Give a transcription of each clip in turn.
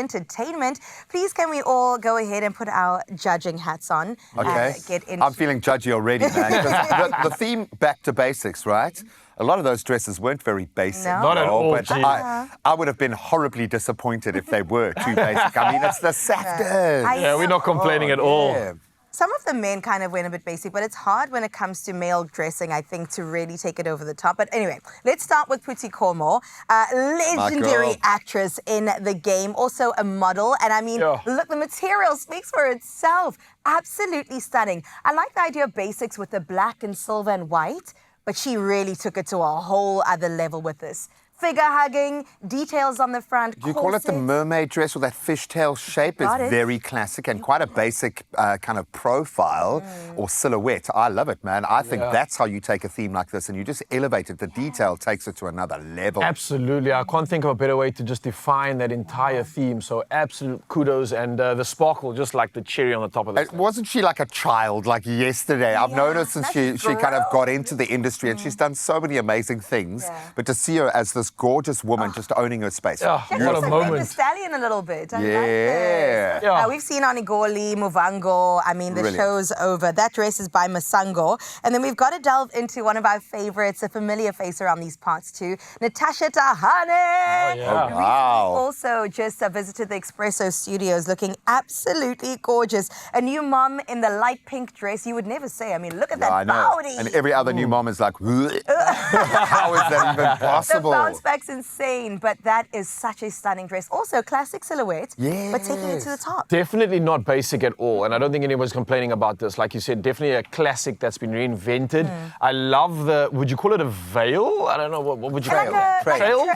entertainment. Please, can we all go ahead and put our judging hats on? Okay. And get into I'm feeling judgy already, man. 'Cause the theme, back to basics, right? A lot of those dresses weren't very basic. No. Not at all, But Jane. I would have been horribly disappointed if they were too basic. I mean, it's the SAFTAs. Yeah, we're not complaining at all. Yeah. Some of the men kind of went a bit basic, but it's hard when it comes to male dressing, I think, to really take it over the top. But anyway, let's start with Phuthi Khomo, legendary actress in the game, also a model. And I mean, look, the material speaks for itself. Absolutely stunning. I like the idea of basics with the black and silver and white, but she really took it to a whole other level with this. Figure hugging, details on the front. Do you call it the mermaid dress, or that fishtail shape? It's very classic and quite a basic kind of profile or silhouette. I love it, man. I think that's how you take a theme like this and you just elevate it. The detail takes it to another level. Absolutely. I can't think of a better way to just define that entire theme. So absolute kudos, and the sparkle, just like the cherry on the top of this. Wasn't she like a child, like yesterday? I've known her since she kind of got into the industry, and she's done so many amazing things. But to see her as this gorgeous woman just owning her space. What a moment. The stallion a little bit. I like this. We've seen Anigoli, Muvango. I mean, the show's over. That dress is by Masango. And then we've got to delve into one of our favorites, a familiar face around these parts too, Natasha Tahane. Wow. Also just visited the Expresso studios, looking absolutely gorgeous. A new mom in the light pink dress. You would never say. I mean, look at that body. And every other new mom is like, how is that even possible? The bounce back's insane, but that is such a stunning dress. Also, classic silhouette, but taking it to the top. Definitely not basic at all, and I don't think anyone's complaining about this. Like you said, definitely a classic that's been reinvented. I love the, would you call it a veil? I don't know, what would you call it? Trail?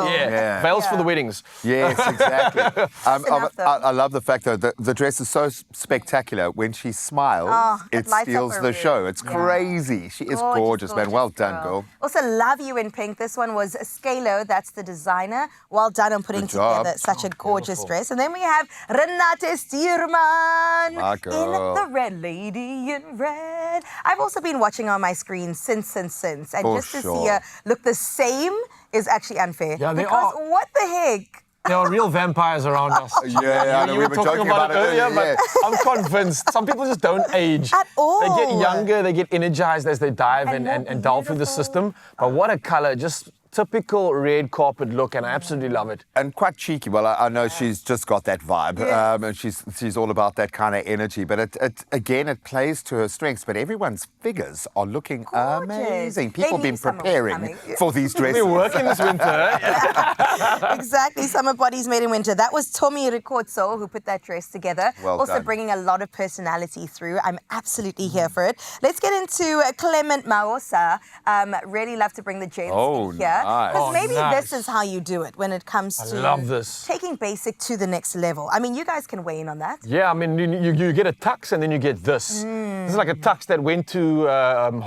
Yeah. Veils for the weddings. Yes, exactly. I love the fact, though, the dress is so spectacular. When she smiles, it steals the show. It's crazy. She is gorgeous, man. Well done, girl. Also, love you in pink. This one was Scalo, that's the designer. Well done on putting together such a gorgeous dress. And then we have Renate Stierman in the Red Lady in Red. I've also been watching on my screen since. And just to see her look the same is actually unfair. Yeah, because what the heck? There are real vampires around us. I know, we were talking about it earlier, but I'm convinced some people just don't age. At all. They get younger, they get energized as they dive and delve through the system. But what a color, just typical red carpet look, and I absolutely love it. And quite cheeky. Well, I know she's just got that vibe, and she's all about that kind of energy. But it plays to her strengths. But everyone's figures are looking amazing. People have been preparing for these dresses. We're working this winter. Exactly, summer bodies made in winter. That was Tommy Ricotso who put that dress together. Well done. Bringing a lot of personality through. I'm absolutely here for it. Let's get into Clement Maosa. Really love to bring the gents in here. Because maybe this is how you do it when it comes to taking basic to the next level. I mean, you guys can weigh in on that. Yeah, I mean, you get a tux and then you get this. This is like a tux that went to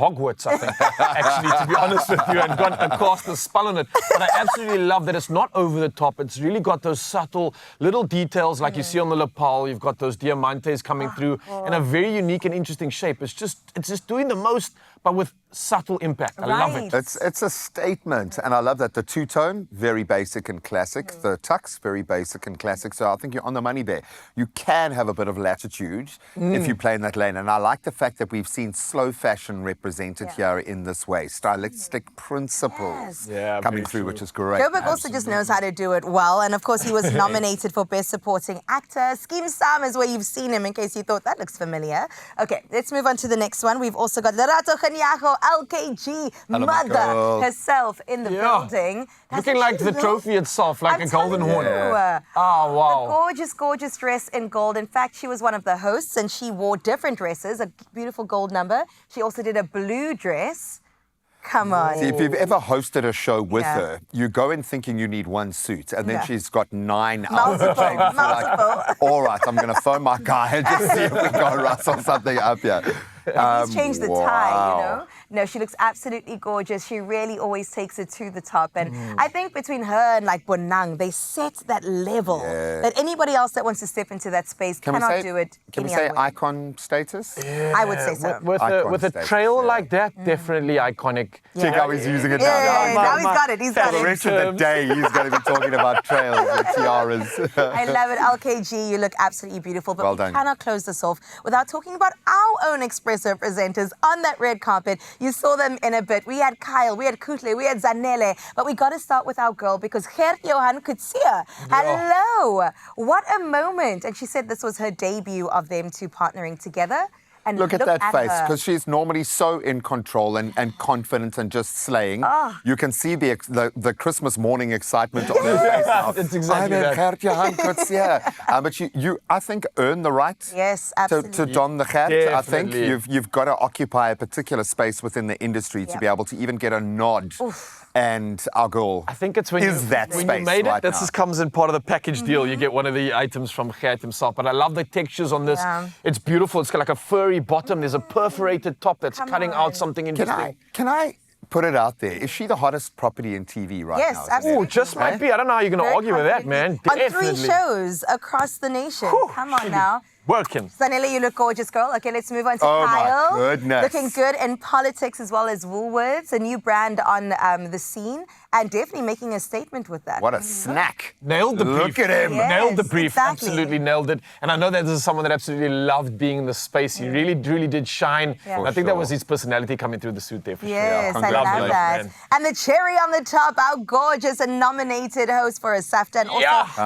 Hogwarts, I think, actually, to be honest with you, and got cast a spell on it. But I absolutely love that it's not over the top. It's really got those subtle little details like you see on the lapel. You've got those diamantes coming through in a very unique and interesting shape. It's just doing the most, but with subtle impact. I love it. It's a statement, and I love that. The two-tone, very basic and classic. The tux, very basic and classic. So I think you're on the money there. You can have a bit of latitude if you play in that lane. And I like the fact that we've seen slow fashion represented here in this way. Stylistic principles coming through, which is great. Joburg also just knows how to do it well. And of course, he was nominated for Best Supporting Actor. Skeem Sam is where you've seen him, in case you thought that looks familiar. Okay, let's move on to the next one. We've also got Lerato Kganyago, LKG, mother herself in the building. Looking like the trophy itself, like a golden horn. Oh, wow. A gorgeous, gorgeous dress in gold. In fact, she was one of the hosts and she wore different dresses, a beautiful gold number. She also did a blue dress. Come on. See, if you've ever hosted a show with her, you go in thinking you need one suit, and then she's got 9 outfits. Like, all right, I'm going to phone my guy and just see if we can rustle something up here. And he's changed the tie, you know. No, she looks absolutely gorgeous. She really always takes it to the top. And I think between her and like Bonang, they set that level that anybody else that wants to step into that space cannot do it. Can we any say other way. icon status? I would say so. With Icon a status, trail yeah. like that, definitely iconic. Check how he's using it now. Yeah, now he's got it. He's got For the it. rest of the day, he's going to be talking about trails and tiaras. I love it. LKG, you look absolutely beautiful. But Well we done. cannot close this off without talking about our own Expresso presenters on that red carpet. You saw them in a bit. We had Kyle, we had Kutle, we had Zanele. But we got to start with our girl because Gert Johan Kutsia. Hello. What a moment. And she said this was her debut of them two partnering together. And Look at that face, her. because she's normally so in control and confident and just slaying. You can see the Christmas morning excitement on her face now. It's exactly I'm that. Gert Johan Kutsia. But you, I think, earn the right Yes, to absolutely. don the Gert. I think Definitely. you've got to occupy a particular space within the industry to be able to even get a nod. And our girl I think it's when that when space you made it, right this now. just comes in part of the package deal. You get one of the items from Gert himself. But I love the textures on this. Yeah. It's beautiful. It's got like a furry bottom. There's a perforated top that's Come cutting on. out something interesting. Can I put it out there? Is she the hottest property in TV right Yes, now? absolutely. Oh, just might be. I don't know how you're going to Very argue with that, man. confidently. On Definitely. 3 shows across the nation. Come on now. Working. Zanele, you look gorgeous, girl. Okay, let's move on to Oh, my Kyle. goodness. Looking good in politics as well as Woolworths, a new brand on the scene, and definitely making a statement with that. What a snack. Nailed the brief. Look at him. Yeah. Nailed the Yes, brief. exactly. Absolutely nailed it. And I know that this is someone that absolutely loved being in the space. He really did shine. Yeah. And I think that was his personality coming through the suit there for Yes, sure. I love Congratulations, that. man. And the cherry on the top, our gorgeous and nominated host for a SAFTA, and also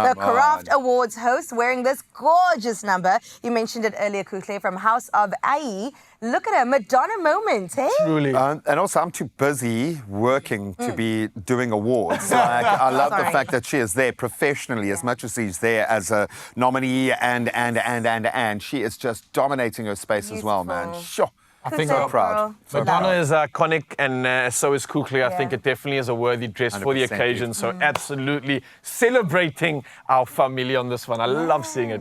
the Come Craft on. Awards host wearing this gorgeous number. You mentioned it earlier, Kutle, from House of Ai. Look at her, Madonna moment, eh? Truly. And also, I'm too busy working to be doing awards. Like, I love the Sorry. fact that she is there professionally as much as she's there as a nominee, and she is just dominating her space as well, man. Beautiful. Sure. I think Kutle, so proud. girl. So Madonna proud. is iconic, and so is Kukli. I think Yeah. it definitely is a worthy dress for the 100% occasion. So absolutely celebrating our family on this one. I love seeing it.